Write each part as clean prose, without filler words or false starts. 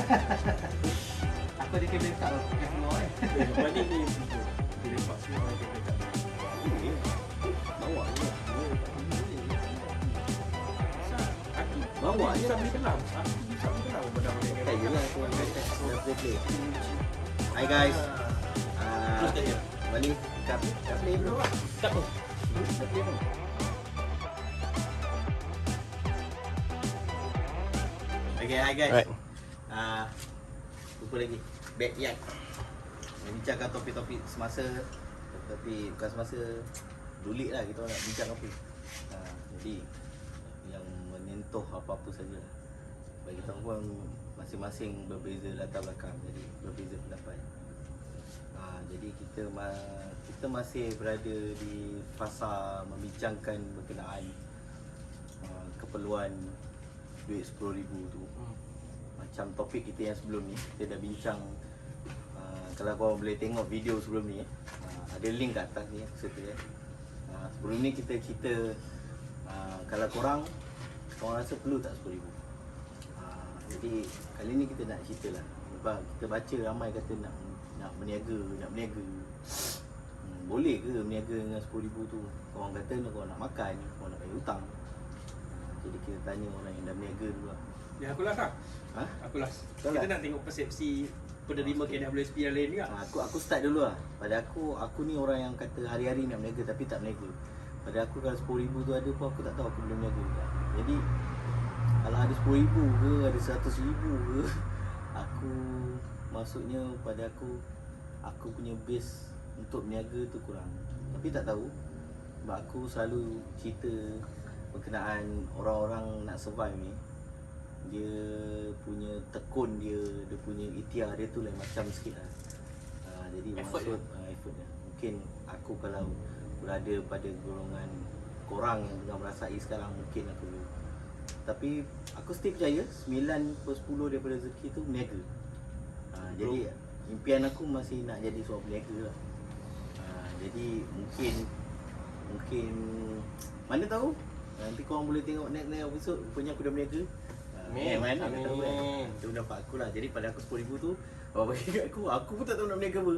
Aku ada kabel kat aku kat keluar kan. Lepas ni dia lepas semua dia dekat. Ini bawa je. Bawa je sambil kenal. Aku bisa kenal pada orang yang Tak jelah aku dah play. Hi guys. Terus tanya. Balik kat play bro. Tak apa. Dah play bro. Okay, hi guys. Right. Lupa lagi. Backyard. Bincangkan topik-topik semasa, tapi bukan semasa, dulik lah kita nak bincang apa. Jadi yang menyentuh apa-apa saja. Bagi kita pun masing-masing berbeza latar belakang, jadi berbeza pendapat. Jadi kita masih berada di fasa membincangkan berkenaan keperluan duit RM10,000 tu. Macam topik kita yang sebelum ni, kita dah bincang. Kalau korang boleh tengok video sebelum ni, ada link kat atas ni aku serta. Sebelum ni kita cerita kalau korang rasa perlu tak RM10,000. Jadi kali ni kita nak cerita lah. Sebab kita baca ramai kata nak berniaga. Boleh ke berniaga dengan RM10,000 tu? Korang kata korang nak makan, korang nak bayar hutang. Jadi kita tanya orang yang dah berniaga dulu lah. Ya aku last lah. Aku last. Kita nak tengok persepsi penerima KWSP yang lain juga. Aku start dulu lah. Pada aku ni orang yang kata hari-hari nak berniaga tapi tak berniaga. Pada aku kalau RM10,000 tu ada pun aku tak tahu aku boleh berniaga ke. Jadi kalau ada RM10,000 ke, ada RM100,000 ke, aku maksudnya pada aku punya base untuk berniaga tu kurang. Tapi tak tahu. Sebab aku selalu cerita berkenaan orang-orang nak survive ni. Dia punya tekun dia punya ikhtiar dia tu lain macam sikit lah. Jadi Effort maksud effort dia. Mungkin aku kalau berada pada golongan korang yang tengah merasai sekarang, mungkin aku. Tapi aku still percaya 9/10 daripada rezeki tu berniaga. Jadi impian aku masih nak jadi seorang berniaga lah. Jadi mungkin mana tahu nanti korang boleh tengok next episode rupanya aku dah berniaga. Mana nak tahu kan. Itu pendapat aku lah. Jadi pada aku RM10,000 tu apa bagi kat aku pun tak tahu nak berniaga apa.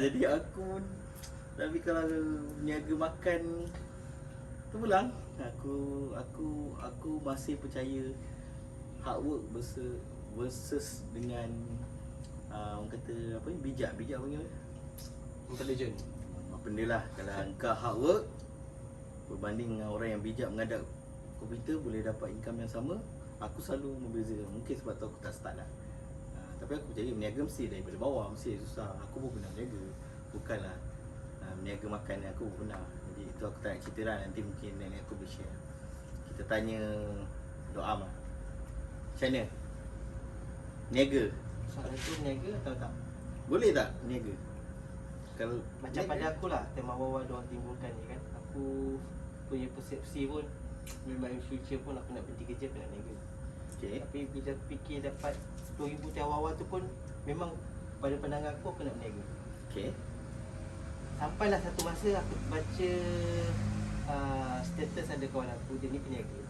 Jadi aku tapi kalau berniaga makan tu pulang aku masih percaya hard work versus dengan orang kata apa ni, bijak panggil Intelligent. benda lah. Kalau engkau hard work berbanding dengan orang yang bijak menghadap komputer boleh dapat income yang sama, aku selalu membezakan. Mungkin sebab tu aku tak start lah. Tapi aku percaya berniaga mesti daripada bawah, mesti susah. Aku pun pernah berniaga. Bukanlah berniaga makan ni, aku pun pernah. Jadi itu aku tak nak cerita lah. Nanti mungkin nenek aku boleh share. Kita tanya Doam lah. Macam mana? Berniaga? Soalan tu berniaga atau tak? Boleh tak berniaga? Kalau Macam pada aku lah, tema awal diorang timbulkan ni kan. Aku punya persepsi pun memang in future pun aku nak berhenti kerja, aku nak berniaga. okay. Tapi bila fikir dapat RM10,000 tu awal-awal tu pun memang pada pandangan aku nak berniaga. Okay. Sampailah satu masa aku baca status ada kawan aku, dia ni peniaga.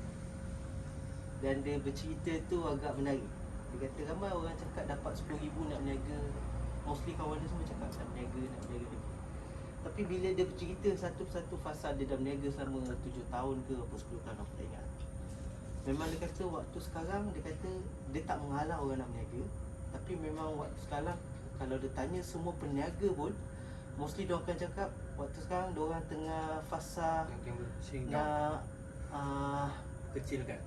Dan dia bercerita tu agak menarik. Dia kata ramai orang cakap dapat RM10,000 nak berniaga. Mostly kawan dia semua cakap nak berniaga lagi. Tapi bila dia bercerita satu-satu fasa dia dah berniaga selama 7 tahun ke apa 10 tahun aku tak ingat. Memang dia kata waktu sekarang dia kata dia tak menghalang orang nak berniaga. Tapi memang waktu sekarang kalau dia tanya semua peniaga pun mostly dia akan cakap waktu sekarang dia orang tengah fasa nak Kecil kan?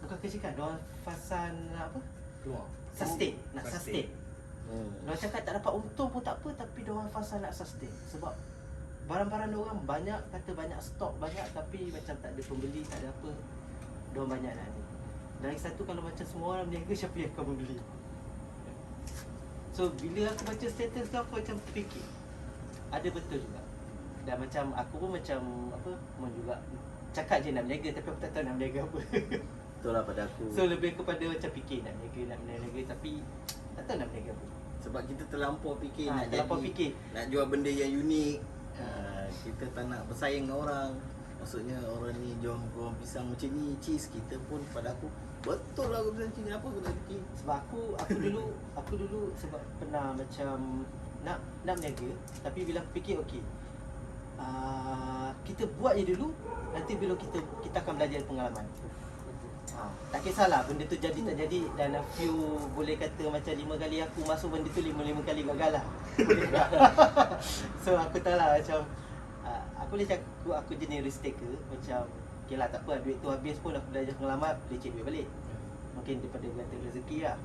bukan kecil kan, dia orang fasa nak apa? Keluar. Sustain, nak sustain. Dia cakap tak dapat untung pun tak apa, tapi dia orang fasa nak sustain. Sebab barang-barang dia orang banyak, kata banyak stok banyak tapi macam tak ada pembeli, tak ada apa. Dia orang banyak nak ni. Lagi satu kalau macam semua orang berniaga, siapa yang akan membeli? So bila aku baca status tu aku macam terfikir ada betul juga. Dan macam aku pun macam apa, mau juga cakap je nak berniaga tapi aku tak tahu nak berniaga apa. Betul lah pada aku. So lebih kepada macam fikir nak berniaga tapi tak tahu nak berniaga apa. Sebab kita terlampau fikir terlampau fikir. nak jual benda yang unik. Kita tak nak bersaing dengan orang. Maksudnya orang ni jual korang pisang macam ni, cheese, kita pun pada aku betul lah aku bilang cheese, kenapa aku tak bikin? Sebab aku dulu sebab pernah macam nak berniaga, tapi bila aku fikir okey, kita buat je dulu, nanti bila kita akan belajar pengalaman. Tak kisahlah benda tu jadi tak jadi, dan a few boleh kata macam 5 kali aku masuk benda tu 5 kali gagal lah. Boleh tak? So aku tahu lah macam aku boleh cakap aku jenis risk taker, macam okay lah tak apa, duit tu habis pun aku belajar pengalaman, boleh cek duit balik. Mungkin daripada kata rezeki lah.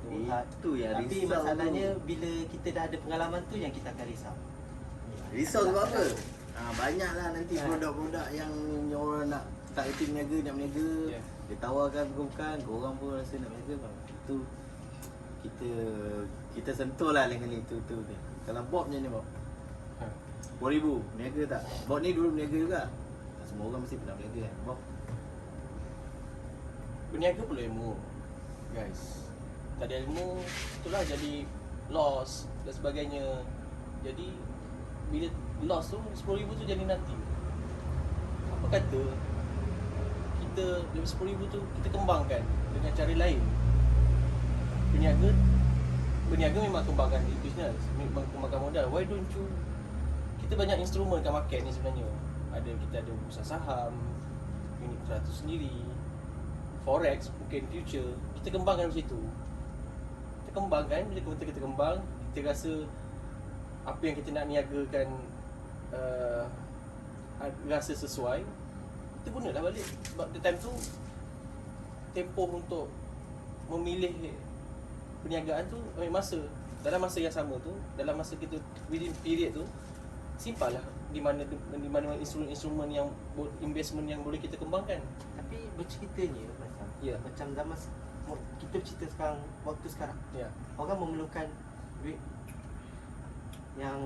Itu yang Tapi risau masalahnya tu. bila kita dah ada pengalaman tu yang kita akan risau. Risau sebab apa? Banyaklah nanti Ha. produk-produk yang orang nak tak reti berniaga, nak berniaga. Yeah. Dia tawarkan bukan, korang pun rasa nak berniaga bang. Itu kita sentuh lah dengan itu tu. Kalau Bob macam ni Bob. Ha. 10,000 berniaga tak? Bob ni dulu berniaga juga. Tak semua orang mesti pernah berniaga kan. Bob. Berniaga perlu ilmu, guys. Tak ada ilmu, itulah jadi loss dan sebagainya. Jadi bila loss tu 10,000 tu jadi nothing. Apa kata kita dari 10,000 tu kita kembangkan dengan cara lain. Berniaga memang kembangkan business, memang kembangkan modal. Why don't you, kita banyak instrumen kat market ni sebenarnya. Kita ada bursa saham, unit 100 sendiri, forex, mungkin future. Kita kembangkan macam itu. Kita kembangkan, bila kita kembang, kita rasa apa yang kita nak niagakan rasa sesuai, kita gunalah balik. Sebab the time tu tempoh untuk memilih perniagaan tu ambil masa. Dalam masa yang sama tu, dalam masa kita within period tu, simpan lah di mana instrumen-instrumen yang investment yang boleh kita kembangkan. Tapi berceritanya macam Ya. macam zaman kita bercerita sekarang, waktu sekarang, Ya. orang memerlukan duit yang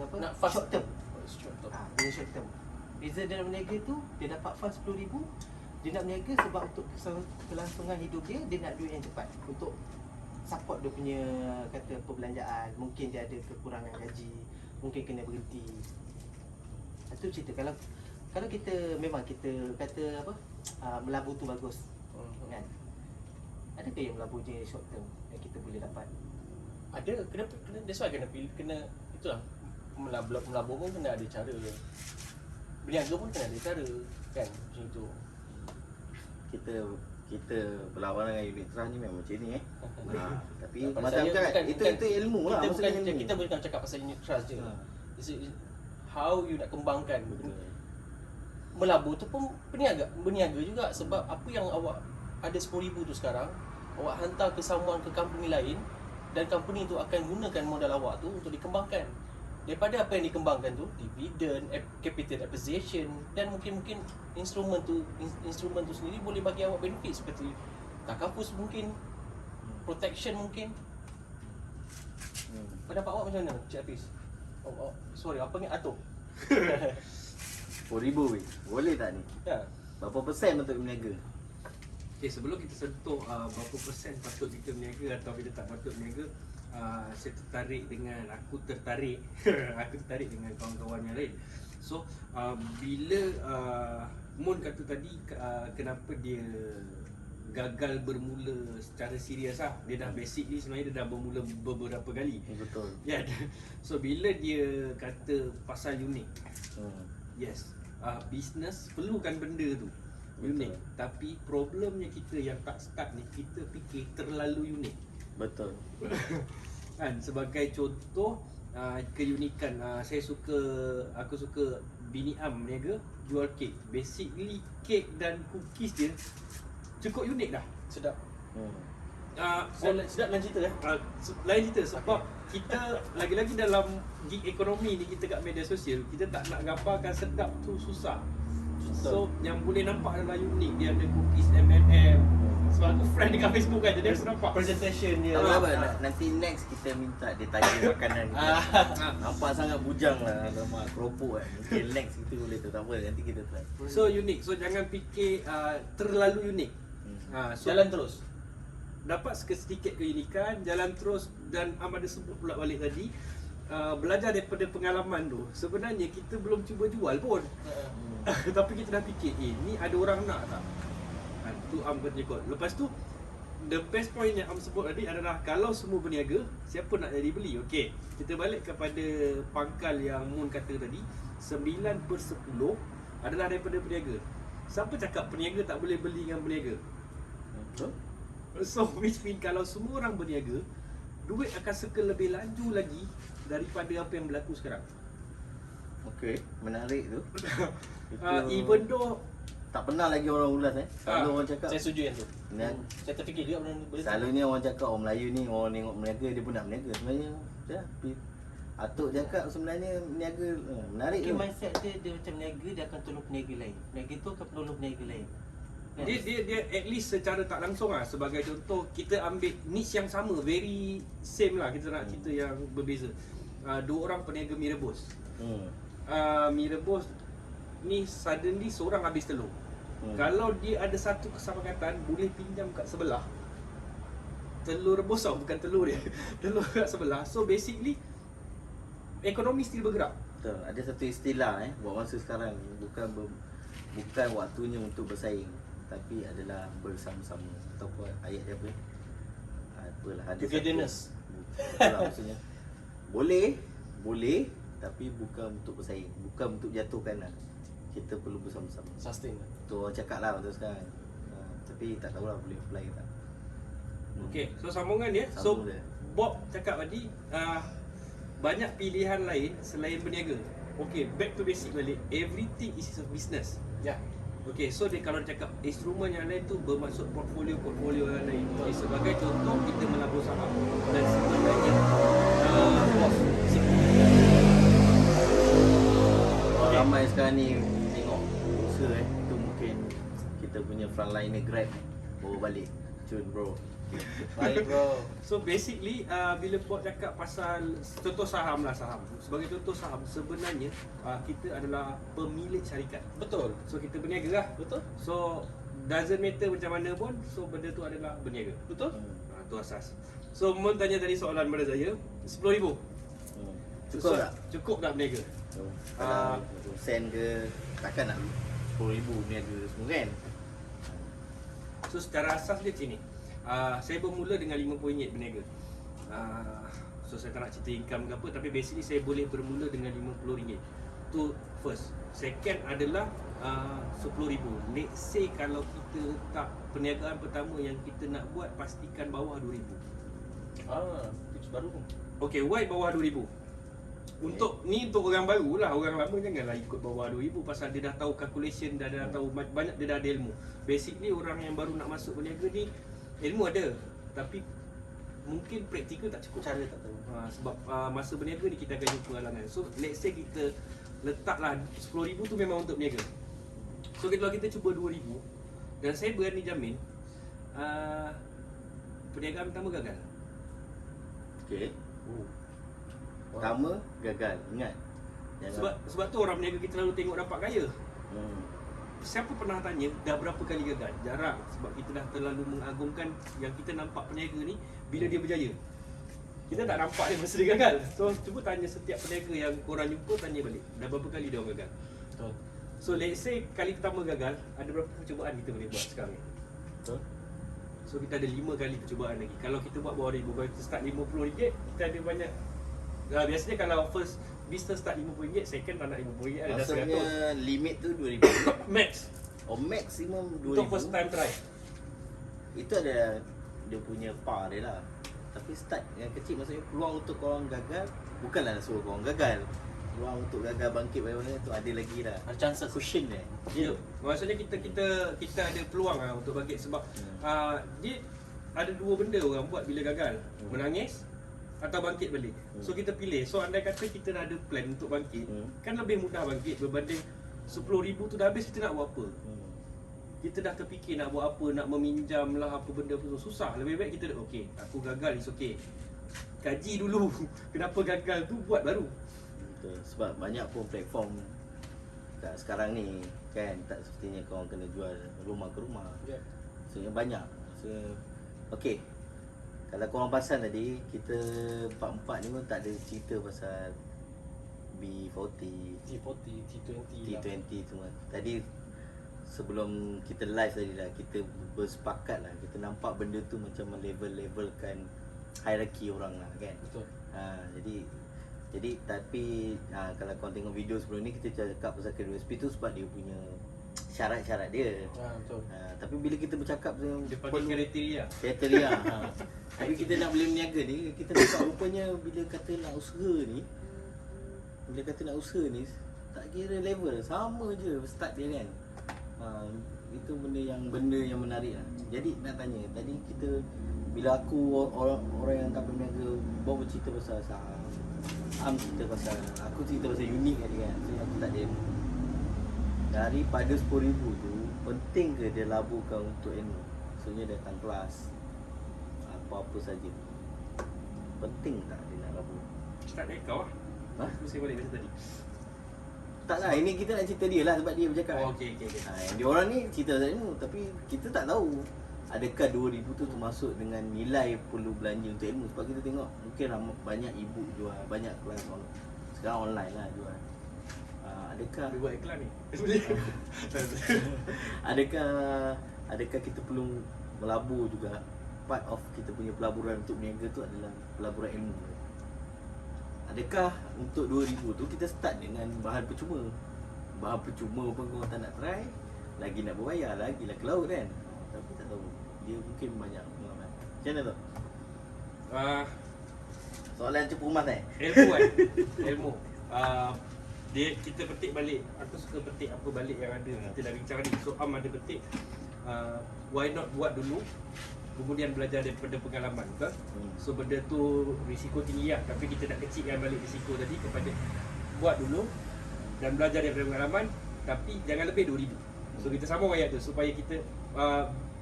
apa? Nak fast short term. Short term. Dia short term. Beza dalam berniaga tu, dia dapat fund 10,000, dia nak berniaga sebab untuk kelangsungan hidup dia, dia nak duit yang cepat untuk support dia punya kata perbelanjaan. Mungkin dia ada kekurangan gaji, mungkin kena berhenti. Itu cerita. Kalau kita memang kita kata apa, melabur tu bagus, kan? Adakah yang melabur je short term yang kita boleh dapat? Ada, kena that's why kena itulah, melabur pun kena ada cara. Berniaga pun kena ada cara, kan? Macam itu. Kita berlawan dengan unit trust ni memang macam ni tapi Pada macam saya kan itu ilmu lah. Kita bukan cakap pasal unit trust je. It's how you nak kembangkan. Betul. Melabur tu pun berniaga juga, sebab apa yang awak ada 10,000 tu sekarang, awak hantar ke someone, ke company lain, dan company tu akan gunakan modal awak tu untuk dikembangkan. Daripada apa yang dikembangkan tu, dividend, capital appreciation, dan mungkin instrumen tu sendiri boleh bagi awak benefit seperti takafus mungkin, protection mungkin. Pendapat awak macam mana, Cik Hafiz? Sorry, apa ni Atok? 10,000 weh. Boleh tak ni? Ya. Berapa persen untuk berniaga? Okay, sebelum kita sentuh berapa persen patut kita berniaga atau kita tak patut berniaga, aku tertarik dengan kawan-kawan yang lain. So bila Mun kata tadi kenapa dia gagal bermula secara serius lah, dia dah basically sebenarnya dia dah bermula beberapa kali. Betul. Ya, so bila dia kata pasal unik, yes, business perlukan benda tu unik. Tapi problemnya kita yang tak start ni, kita fikir terlalu unik. Betul. Kan, sebagai contoh keunikan, aku suka Bini Am berniaga jual kek. Basically kek dan cookies dia cukup unik dah. Sedap. Sedap lain cerita lain cerita sebab kita lagi-lagi dalam gig ekonomi ni, kita kat media sosial, kita tak nak gambarkan sedap tu susah. So yang boleh nampak adalah unik. Dia ada cookies M&M. Sebab aku friend dekat Facebook kan, jadi aku nampak presentation dia. Tak apa, nanti next kita minta dia tanya makanan ni. Nampak sangat bujang lah, alamak keropok kan. Mungkin next kita boleh tu, tak apa, nanti kita try. So unik, so jangan fikir terlalu unik. So Jalan terus. dapat sedikit keunikan, jalan terus. Dan ada sebut pula balik tadi, belajar daripada pengalaman tu, sebenarnya kita belum cuba jual pun. Tapi kita dah fikir, ni ada orang nak tak? Tu Am kata kot. Lepas tu, the best point yang Am sebut tadi adalah kalau semua berniaga, siapa nak jadi beli? Okey, kita balik kepada pangkal yang Moon kata tadi, 9/10 adalah daripada peniaga. Siapa cakap peniaga tak boleh beli dengan berniaga? Betul? So which mean kalau semua orang berniaga, duit akan circle lebih laju lagi daripada apa yang berlaku sekarang. Okey, menarik tu. Even though Tak pernah lagi orang ulas Selalu orang cakap Saya setuju yang tu. Ni- Saya terfikir juga benda tu. Selalunya orang cakap orang Melayu ni, orang tengok berniaga dia pun nak berniaga. Sebenarnya Atuk cakap sebenarnya berniaga menarik Mungkin tu. mindset dia macam niaga, dia akan tolong peniaga lain. Peniaga tu akan tolong peniaga lain. Kan? dia at least secara tak langsung lah. Sebagai contoh, kita ambil niche yang sama, very same lah, kita nak cerita yang berbeza. Dua orang peniaga mie rebus. Mie rebus ni suddenly seorang habis telur. Kalau dia ada satu kesepakatan, boleh pinjam kat sebelah telur rebus tau, bukan telur dia. Telur kat sebelah. So basically ekonomi still bergerak. Betul. Ada satu istilah buat masa sekarang, bukan waktunya untuk bersaing, tapi adalah bersama-sama. Ataupun ayat dia apa? Apalah, ada Togetherness. Itulah maksudnya. Boleh tapi bukan untuk bersaing, bukan untuk jatuhkan lah. Kita perlu bersama-sama. Sustain. Tu orang cakap lah untuk sekarang. Tapi tak tahulah boleh apply ke tak. Okey, so sambungan dia. Sambung So dia. Bob cakap tadi banyak pilihan lain selain berniaga. Okey, back to basic balik. Everything is a business. Ya. Okey, so dia kalau dia cakap instrumen yang lain tu bermaksud portfolio yang lain. Okay, sebagai contoh, kita melabur saham dan sebenarnya Orang ramai sekarang ni tengok usaha tu mungkin kita punya frontliner Grab bawa balik. Cun bro. Baik bro. So basically bila Bob cakap pasal contoh saham lah, saham. Sebagai contoh saham, sebenarnya kita adalah pemilik syarikat. Betul. So kita berniaga lah. Betul. So doesn't matter macam mana pun, so benda tu adalah berniaga. Betul. Tu asas. So Mon tanya tadi soalan pada saya, 10,000. Cukup tak? Cukup tak berniaga? Kalau sen ke takkan nak 10,000 niaga semua kan? So secara asas dia macam ni. Saya bermula dengan RM50 berniaga. So saya tak nak cerita income ke apa, tapi basically saya boleh bermula dengan RM50. Tu first. Second adalah RM10,000. Let's say kalau kita letak perniagaan pertama yang kita nak buat, pastikan bawah RM2,000. Tips baru. Okay, why bawah RM2,000? Untuk ni untuk orang baru lah, orang lama janganlah ikut bawah RM2,000 pasal dia dah tahu calculation, dah tahu banyak, dia dah ada ilmu. Basically orang yang baru nak masuk berniaga ni, ilmu ada tapi mungkin praktikal tak cukup. Cara tak tahu. Sebab masa berniaga ni kita akan jumpa halangan. So let's say kita letaklah RM10,000 tu memang untuk berniaga. So kalau kita cuba RM2,000, dan saya berani jamin perniagaan pertama gagal. Okey. Pertama gagal. Ingat. Sebab tu orang berniaga kita selalu tengok dapat kaya. Siapa pernah tanya dah berapa kali gagal? Jarang. Sebab kita dah terlalu mengagungkan yang kita nampak peniaga ni bila dia berjaya. Kita tak nampak dia masa dia gagal. So cuba tanya setiap peniaga yang korang jumpa, tanya balik dah berapa kali dia orang gagal. Betul. So let's say kali pertama gagal, ada berapa percubaan kita boleh buat sekarang ni? Betul. So kita ada 5 kali percubaan lagi. Kalau kita buat bawah RM1,000, kalau kita start RM50, kita ada banyak. Biasanya kalau first business start RM50, second tak nak RM50, ada dah Maksudnya RM100. limit tu 2,000. Max. Maximum 2,000. Untuk first time try. Itu ada dia punya par dia lah. Tapi start yang kecil, maksudnya peluang untuk korang gagal, bukanlah nak suruh korang gagal. Peluang untuk gagal bangkit bagaimana tu ada lagi dah. Ada chances. Cushion dia. Ya, maksudnya kita ada peluang lah untuk bangkit sebab dia ada dua benda orang buat bila gagal. Menangis atau bangkit balik. So kita pilih. So andai kata kita dah ada plan untuk bangkit, kan lebih mudah bangkit berbanding RM10,000 tu dah habis, kita nak buat apa? Kita dah terfikir nak buat apa, nak meminjam lah apa benda pun susah. Lebih baik kita okey, aku gagal, is okey. Kaji dulu kenapa gagal tu, buat baru. Betul. Sebab banyak pun platform kat sekarang ni kan, tak sepertinya korang kena jual rumah ke rumah. Ya. Maksudnya banyak. Maksudnya okey. Kalau korang perasan tadi, kita empat-empat ni pun tak ada cerita pasal B40, T40, T20 lah. T20 semua. Tadi sebelum kita live tadi lah, kita bersepakat lah, kita nampak benda tu macam level-levelkan hierarki orang lah kan. Betul. Jadi tapi kalau korang tengok video sebelum ni, kita cakap pasal K2SP tu sebab dia punya syarat-syarat dia. Betul. Tapi bila kita bercakap Dia panggil kriteria tapi kita nak boleh berniaga ni, kita nampak rupanya bila kata nak usaha ni, tak kira level, sama je start dia kan. Itu benda yang menarik lah. Jadi nak tanya, tadi kita bila aku orang yang tak berniaga bawa bercerita pasal saham, cerita pasal, aku cerita pasal unik tadi kan. So aku tak ada daripada 10,000 tu, penting ke dia laburkan untuk ilmu? Maksudnya datang kelas apa-apa saja, penting tak dia nak labur? Start dari kau lah. Mesti balik macam tadi. Tak lah, ini kita nak cerita dia lah sebab dia bercakap. Oh, okey. Yang dia orang ni cerita pasal ilmu, tapi kita tak tahu adakah 2,000 tu termasuk dengan nilai perlu belanja untuk ilmu. Sebab kita tengok mungkin banyak e-book jual, banyak kelas sekarang online lah jual. Adakah Dia buat iklan ni. adakah kita perlu melabur juga? Part of kita punya pelaburan untuk berniaga tu adalah pelaburan ilmu. Adakah untuk 2,000 tu kita start dengan bahan percuma? Bahan percuma pun kau tak nak try, lagi nak berbayar, lagi lah ke laut kan. Tapi tak tahu, dia mungkin banyak pengalaman. Macam mana tu? Soalan cepu emas Ilmu kan. Ilmu. Kita petik balik. Aku suka petik apa balik yang ada. Kita dah bincang ni. So Am ada petik. Why not buat dulu, kemudian belajar daripada pengalaman, betul? So benda tu risiko tinggi lah, tapi kita nak kecilkan balik risiko tadi kepada buat dulu dan belajar daripada pengalaman, tapi jangan lebih 2,000. So kita sambung ayat tu supaya kita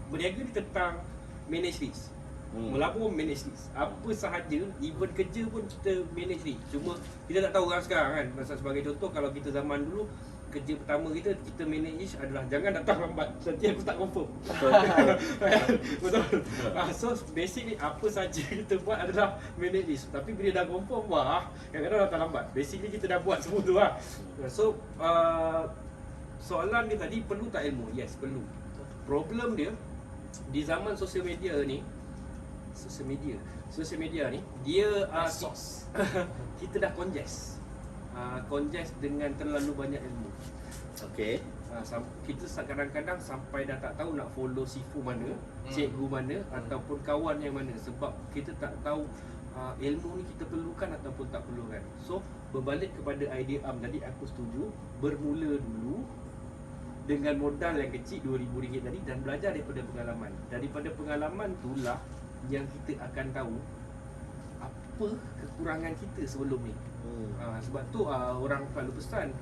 berniaga ni tentang manage risk. Melabur manage risk. Apa sahaja, even kerja pun kita manage risk. Cuma kita tak tahu orang sekarang kan. Masa sebagai contoh, kalau kita zaman dulu, kerja pertama kita manage adalah jangan datang lambat, nanti aku tak confirm. Betul. So basically apa saja kita buat adalah manage risk. Tapi bila dah confirm, kadang-kadang datang lambat. Basically kita dah buat semua tu lah. So soalan dia tadi, perlu tak ilmu? Yes, perlu. Problem dia di zaman sosial media ni, dia kita dah congest dengan terlalu banyak ilmu. Okey. Kita kadang-kadang sampai dah tak tahu nak follow sifu mana, cikgu mana, ataupun kawan yang mana, sebab kita tak tahu ilmu ni kita perlukan ataupun tak perlukan. So berbalik kepada idea Am tadi, aku setuju bermula dulu dengan modal yang kecil RM2,000 tadi dan belajar daripada pengalaman. Daripada pengalaman itulah yang kita akan tahu apa kekurangan kita sebelum ni. Sebab tu orang selalu pesan,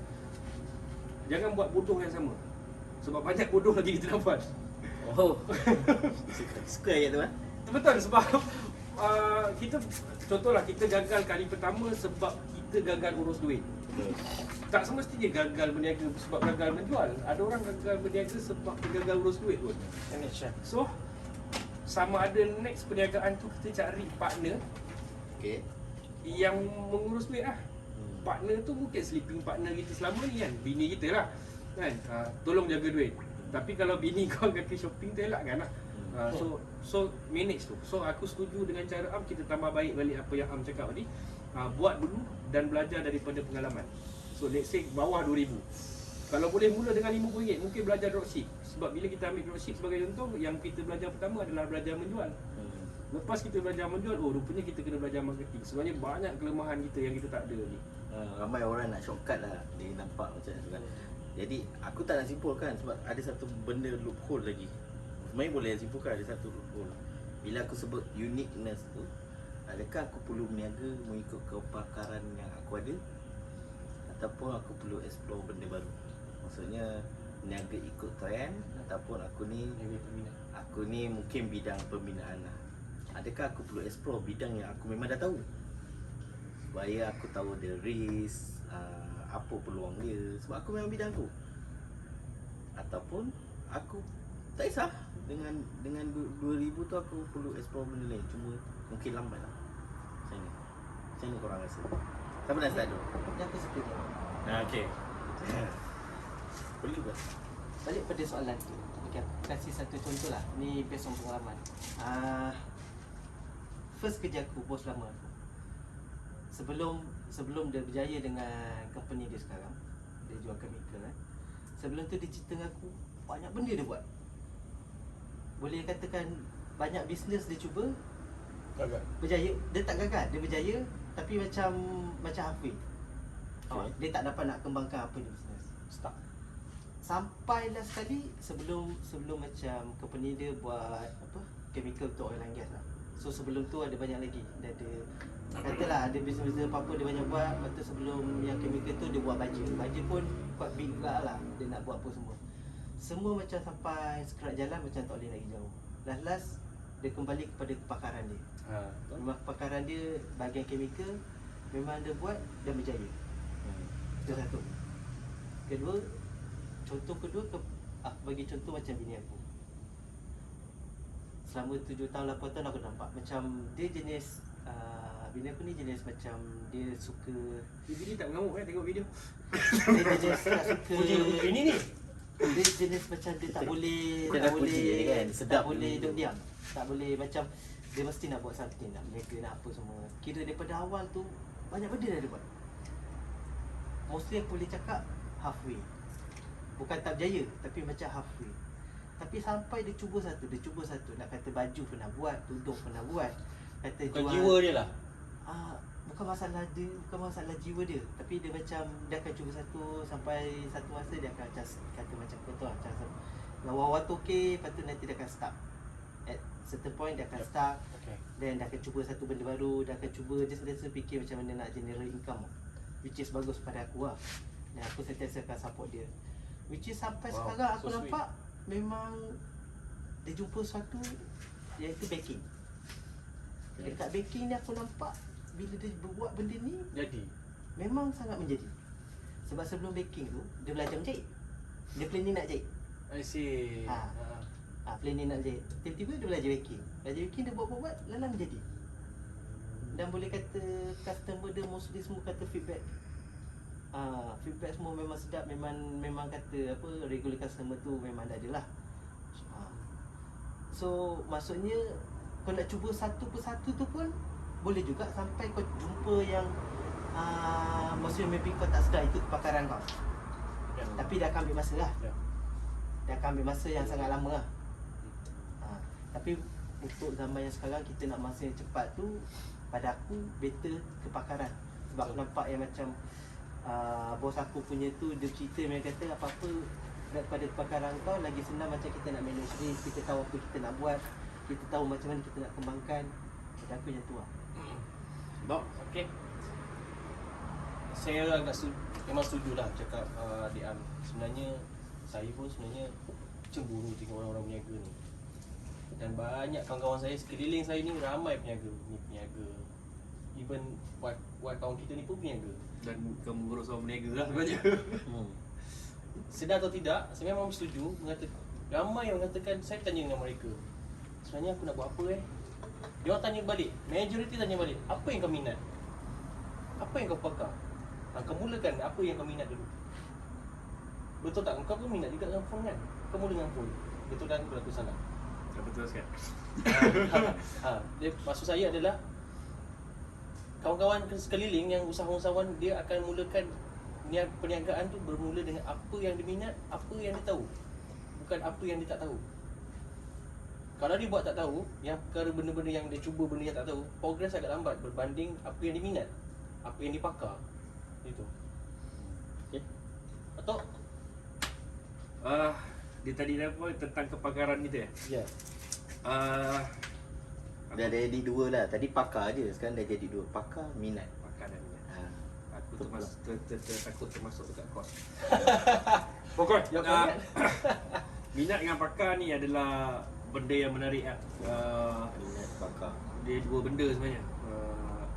jangan buat bodoh yang sama, sebab banyak bodoh lagi kita dapat. Suka ayat tu Betul, sebab kita contohlah, kita gagal kali pertama sebab kita gagal urus duit. Tak semestinya gagal berniaga sebab gagal menjual. Ada orang gagal berniaga sebab gagal urus duit pun. So sama ada next perniagaan tu kita cari partner yang mengurus duit lah. Partner tu mungkin sleeping partner kita selama ni kan, bini kita lah kan, tolong jaga duit. Tapi kalau bini kau kaki shopping tu elak kan lah. So manage tu. So aku setuju dengan cara Am, kita tambah baik balik apa yang Am cakap tadi. Buat dulu dan belajar daripada pengalaman. So let's say bawah 2,000. Kalau boleh mula dengan RM50, mungkin belajar dropship. Sebab bila kita ambil dropship sebagai contoh, yang kita belajar pertama adalah belajar menjual. Lepas kita belajar menjual, rupanya kita kena belajar marketing. Sebenarnya banyak kelemahan kita yang kita tak ada ni. Ramai orang nak shortcut lah, dia nampak macam tu kan. Jadi aku tak nak simpulkan sebab ada satu benda loophole lagi. Sebenarnya boleh simpulkan ada satu loophole. Bila aku sebut uniqueness tu, adakah aku perlu berniaga mengikut kepakaran yang aku ada, ataupun aku perlu explore benda baru? Maksudnya berniaga ikut trend, ataupun aku ni mungkin bidang pembinaan lah. Adakah aku perlu explore bidang yang aku memang dah tahu, supaya aku tahu the risk, apa peluang dia, sebab aku memang bidang tu. Ataupun aku tak kisah, dengan 2000 tu aku perlu explore benda lain. Cuma mungkin lambat lah. Macam mana korang rasa? Siapa nak start dulu? Yang aku suka dia. Okay. Boleh ke? Balik pada soalan tu. Okay, aku kasih satu contoh lah. Ni based on pengalaman. First kerja aku, bos lama aku. Sebelum dia berjaya dengan company dia sekarang, dia jual chemical kan. Sebelum tu dia cerita dengan aku, banyak benda dia buat. Boleh katakan banyak bisnes dia cuba, Gagal. berjaya. Dia tak gagal, dia berjaya tapi macam halfway. Okay. Dia tak dapat nak kembangkan apa dia bisnes. Stuck. Sampailah sekali sebelum macam company dia buat apa, chemical untuk oil and gas lah. So sebelum tu ada banyak lagi. Dia ada, katalah ada bisnes apa-apa dia banyak buat. Lepas tu sebelum yang chemical tu dia buat baja. Baja pun quite big juga lah. Dia nak buat apa semua. Semua macam sampai sekerat jalan macam tak boleh lagi jauh. Last dia kembali kepada kepakaran dia. Memang kepakaran dia bahagian chemical, memang dia buat dan berjaya. Itu satu. Contoh kedua, aku bagi contoh macam bini aku. Selama 7 tahun, 8 tahun aku nampak macam dia jenis bini aku ni jenis macam dia suka, Bini tak mengamuk tengok video. dia jenis tak suka, Ini ni. dia jenis macam dia tak boleh, Dia tak nak puji boleh, dia kan, sedap tak boleh ni. duduk diam. Tak boleh macam dia mesti nak buat something, nak berniaga, nak apa semua. Kira daripada awal tu banyak benda dah dia buat. Mostly aku boleh cakap halfway. Bukan tak berjaya, tapi macam halfway. Tapi sampai dia cuba satu. Nak kata baju pernah buat, tudung pernah buat. Kata Bukan jual, jiwa dia lah. bukan masalah jiwa dia. Tapi dia macam, dia akan cuba satu. Sampai satu masa dia akan macam, kata macam kau tahu macam lawa-lawa tu okey, lepas tu nanti dia akan stuck. At certain point dia akan stuck. Okay. Then dia akan cuba satu benda baru. Dia akan cuba, dia sentiasa fikir macam mana nak generate income, which is bagus pada aku lah. Dan aku sentiasa akan support dia. Which is sampai Wow, sekarang aku so sweet. nampak memang dia jumpa sesuatu, iaitu baking. Dekat baking ni aku nampak bila dia buat benda ni Jadi. memang sangat menjadi. Sebab sebelum baking tu dia belajar menjahit. Dia planning nak jahit. I see. Ha. Planning nak jahit. Tiba-tiba dia belajar baking. Belajar baking dia buat lalang menjadi. Dan boleh kata customer dia mostly semua kata feedback. Feedback semua memang sedap, memang kata apa, regular customer tu memang dah ada lah. So maksudnya kau nak cuba satu persatu tu pun boleh juga sampai kau jumpa yang maksudnya maybe kau tak sedar itu kepakaran kau. Ya. Tapi dia akan ambil masa lah. Ya. Dia akan ambil masa yang sangat lama lah. Tapi untuk zaman yang sekarang kita nak masa yang cepat tu, pada aku better kepakaran. Sebab aku nampak yang macam bos aku punya tu, dia cerita dia kata apa-apa daripada kepakaran kau lagi senang macam kita nak manage risk, kita tahu apa kita nak buat, kita tahu macam mana kita nak kembangkan. Pada aku macam tu lah. Bob, okay. Saya agak memang setuju lah cakap Diam. Sebenarnya saya pun sebenarnya cemburu tengok orang-orang berniaga ni. Dan banyak kawan-kawan saya sekeliling saya ni ramai peniaga. Ni peniaga. Even wife kawan kita ni pun peniaga. Dan kamu urus orang berniaga lah sebenarnya. Sedar atau tidak, saya memang setuju mengatakan, ramai yang mengatakan, saya tanya dengan mereka, sebenarnya aku nak buat apa Dia orang tanya balik, majoriti tanya balik, apa yang kau minat? Apa yang kau pakar? Kau mulakan apa yang kau minat dulu. Betul tak? Kau pun minat juga dengan phone kan? Kau mula dengan phone. Betul dan aku salah? Betul sekali. Maksud saya adalah kawan-kawan sekeliling yang usahawan dia akan mulakan perniagaan tu bermula dengan apa yang dia minat, apa yang dia tahu, bukan apa yang dia tak tahu. Kalau dia buat tak tahu, yang perkara benda-benda yang dia cuba benda yang tak tahu, progress agak lambat berbanding apa yang dia minat, apa yang dia pakar. Itu. Okay. Atau Dia tadi apa tentang kepakaran kita ya? ya. Dah jadi dua lah. Tadi pakar je, sekarang dah jadi dua. Pakar, minat. Pakar dan minat. Aku Betul. takut termasuk dekat kos. Pokok, minat dengan pakar ni adalah benda yang menarik lah. Minat, pakar. Dia dua benda sebenarnya.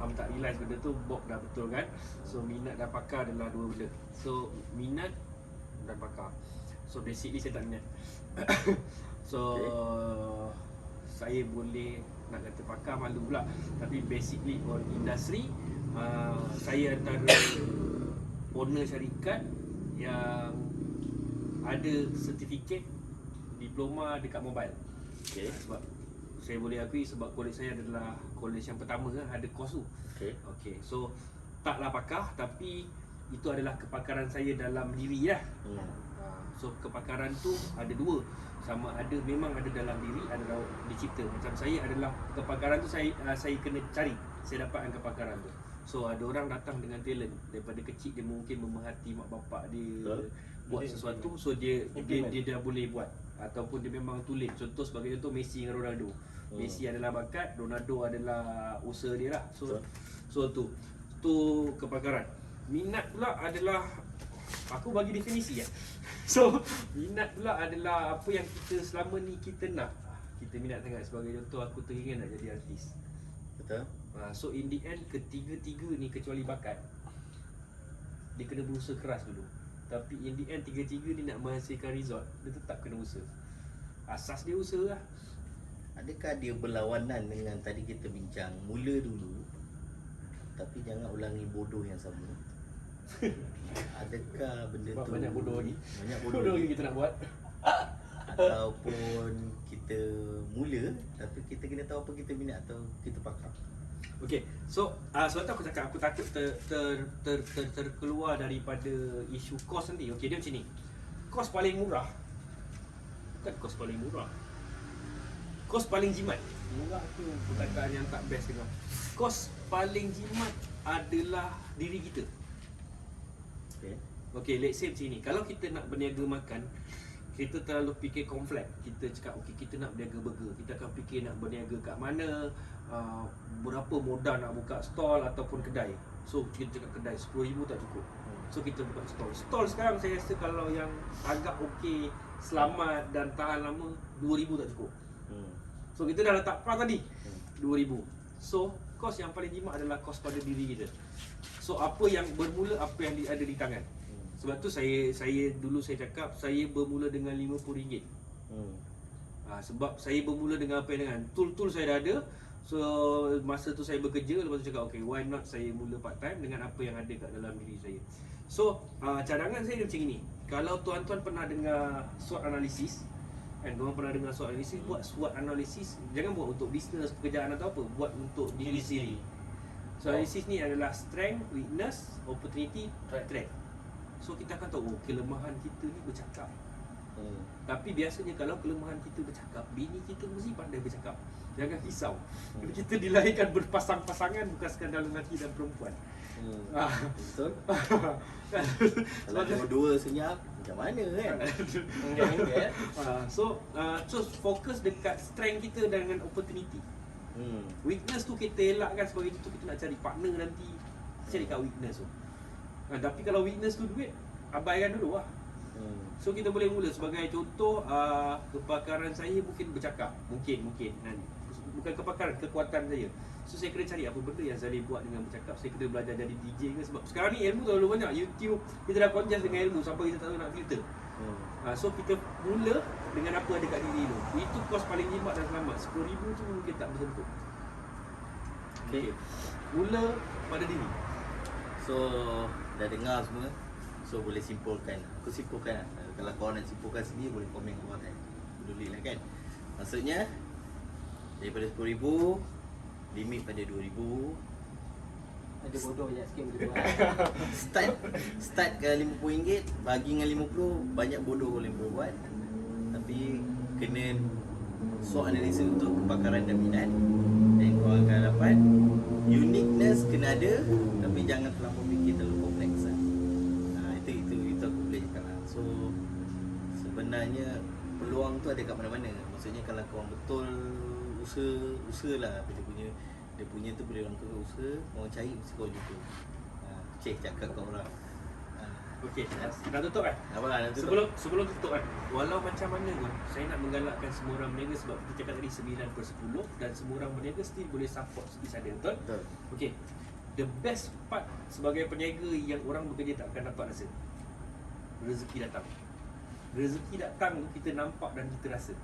Am tak realise benda tu Bob dah betul kan. So minat dan pakar adalah dua benda. So minat dan pakar. So basically saya tak minat. So saya boleh nak kata pakar malu pula, tapi basically on industri, saya antara owner syarikat yang ada sertifikat diploma dekat mobile. Okay. Sebab saya boleh akui sebab college saya adalah college yang pertama ada course tu. Okay. Okay, so taklah pakar, tapi itu adalah kepakaran saya dalam diri lah. So kepakaran tu ada dua, sama ada memang ada dalam diri, ada dicipta. Macam saya adalah kepakaran tu saya kena cari, saya dapatkan kepakaran tu. So ada orang datang dengan talent daripada kecil, dia mungkin memerhati mak bapak dia buat sesuatu, so dia dah boleh buat, ataupun dia memang tulen. Contoh sebagai contoh Messi dengan Ronaldo. Messi adalah bakat, Ronaldo adalah usaha dia lah. So tu kepakaran. Minat pula adalah, aku bagi definisi ya. So minat pula adalah apa yang kita selama ni kita nak. Kita minat sangat. Sebagai contoh, aku teringin nak jadi artis. Betul. So in the end, ketiga-tiga ni kecuali bakat, dia kena berusaha keras dulu. Tapi in the end, tiga-tiga ni nak menghasilkan result, dia tetap kena usaha. Asas dia usaha lah. Adakah dia berlawanan dengan tadi kita bincang, mula dulu tapi jangan ulangi bodoh yang sama? Adakah benda Sebab tu banyak bodoh lagi. Banyak Bodoh lagi kita nak buat. Ataupun kita mula tapi kita kena tahu apa kita minat atau kita pakar. Okay, so sebab tu aku cakap aku takut terkeluar daripada isu kos nanti. Okay, dia macam ni. Kos paling murah, bukan kos paling murah, kos paling jimat. Murah tu perkataan yang tak best dengar. Kos paling jimat adalah diri kita. Okay. Okay, let's say macam ni. Kalau kita nak berniaga makan, kita terlalu fikir komplek. Kita cakap okay, kita nak berniaga burger, kita akan fikir nak berniaga kat mana, berapa modal nak buka stall ataupun kedai. So kita cakap kedai 10,000 tak cukup, so kita buka stall. Stall sekarang saya rasa kalau yang agak okey, selamat dan tahan lama, 2,000 tak cukup. So kita dah letak pas tadi 2,000. So kos yang paling jimat adalah kos pada diri kita. So apa yang bermula, apa yang ada di tangan. Sebab tu saya dulu saya cakap saya bermula dengan RM50. Sebab saya bermula dengan apa yang dengan tool saya dah ada. So masa tu saya bekerja, lepas tu cakap okay, why not saya mula part time dengan apa yang ada kat dalam diri saya. So cadangan saya dia macam ni. Kalau tuan-tuan pernah dengar SWOT analisis, kan, korang pernah dengar SWOT analisis, buat SWOT analisis jangan buat untuk bisnes, pekerjaan atau apa, buat untuk diri sendiri. So analisis ni adalah strength, weakness, opportunity, threat. So kita akan tahu kelemahan kita ni bercakap. Tapi biasanya kalau kelemahan kita bercakap, bini kita mesti pandai bercakap. Jangan risau. Kita dilahirkan berpasang-pasangan, bukan sekadar lelaki dan perempuan. Betul. Kalau dua-dua senyap, macam mana kan? So fokus dekat strength kita dengan opportunity. Weakness tu kita elakkan, sebagai itu kita nak cari partner nanti, cari kat weakness tu. Tapi kalau weakness tu duit, abaikan dulu lah. So kita boleh mula sebagai contoh, kepakaran saya mungkin bercakap, mungkin bukan kepakaran, kekuatan saya. So saya kena cari apa benda yang saya boleh buat dengan bercakap. Saya kena belajar jadi DJ ke, sebab sekarang ni ilmu terlalu banyak. YouTube, kita dah congest dengan ilmu sampai kita tak tahu nak filter. So kita mula dengan apa ada kat diri tu. Itu kos paling jimat dan selamat. 10,000 tu mungkin tak bersentuh. Okay. Mula pada diri. So dah dengar semua. So boleh simpulkan. Aku simpulkan lah. Kalau korang nak simpulkan sendiri, boleh komen kat bawah kan. Peduli lah kan. Maksudnya daripada 10,000, limit pada 2,000. Ada bodoh je sikit macam tu. Start ke RM50, bagi dengan 50, banyak bodoh boleh buat. Tapi kena SWOT analysis untuk kepakaran dan minat, dan kau akan dapat uniqueness kena ada, tapi jangan terlalu fikir terlalu kompleks lah. Itu aku boleh cakap lah. So sebenarnya peluang tu ada kat mana-mana. Maksudnya kalau kau betul usahalah apa dia punya tu boleh orang kena usaha, orang cari mesti kau jumpa. Cakap kat orang. Okey, dah tutup kan? Apa nak tutup? Sebelum tutup kan, walau macam mana pun, saya nak menggalakkan semua orang berniaga, sebab kita cakap tadi 9/10 dan semua orang berniaga still boleh support each other, betul? Betul. Okey, the best part sebagai peniaga yang orang bekerja tak akan dapat rasa, rezeki datang. Rezeki datang tu kita nampak dan kita rasa.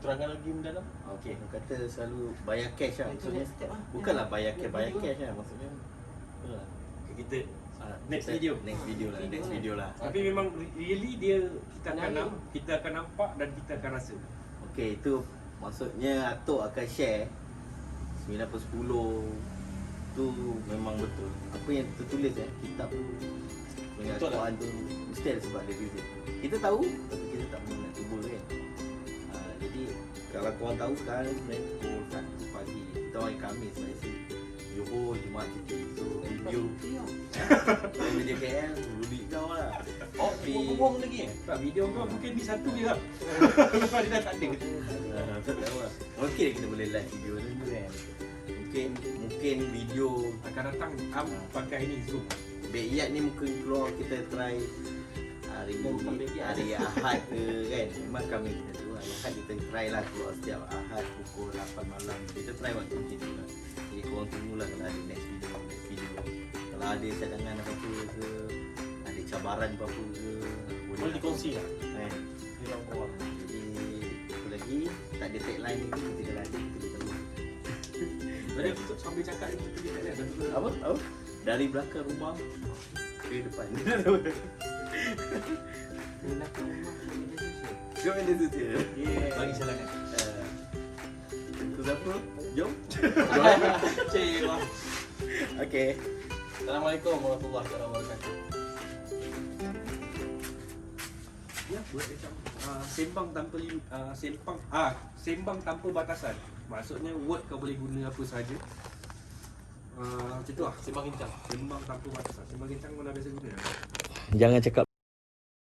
terangkan lagi mendalam. Okey, orang kata selalu bayar cash lah. Maksudnya Next step lah. bukanlah bayar cash lah. Maksudnya itulah. Kita next Next video. video lah. Tapi memang really dia kita akan nampak dan kita akan rasa. Okey, itu maksudnya Atok akan share 9/10 tu memang betul. Apa yang tertulis kitab tu dengan Betul Al-Quran tu mesti ada sebab dia reason. Kita tahu tapi kita tak pernah nak cuba kan. Jadi kalau korang tahu sekarang sebenarnya pukul 1 pagi kita orang Khamis Malaysia, Johor Jumaat cuti. So video video KL rudik kau lah. Oh, buang lagi Tak, video kau mungkin di satu je lah. Lepas dia dah tak ada. Tak tahu lah. Mungkin kita boleh live video tu kan. Mungkin video Akan datang pakai ni Zoom. Backyard ni mungkin keluar kita try hari Ahad ke kan. Memang kami kita tu hari Ahad kita try lah keluar setiap Ahad pukul 8 malam. Kita try waktu macam tu lah. Jadi korang tunggulah kalau ada next video. Kalau ada cadangan apa-apa ke, ada cabaran apa-apa ke, boleh dikongsi lah. kan. Di dalam bawah. Jadi apa lagi, tak ada tagline ni kita kalau ada kita boleh tahu. Jadi kita sambil cakap ni kita pergi kat dia. Apa? Dari belakang rumah ke depan. Belakang rumah media sosial. Jom ada tu dia. Bagi cadangan. Itu siapa? Jom. Cik lah. Okey. Assalamualaikum warahmatullahi wabarakatuh. Ya, buat macam sembang tanpa sembang tanpa batasan. Maksudnya word kau boleh guna apa saja. Macam tu lah. Sembang bincang. Sembang tanpa batasan. Sembang bincang mana biasa guna? Jangan cakap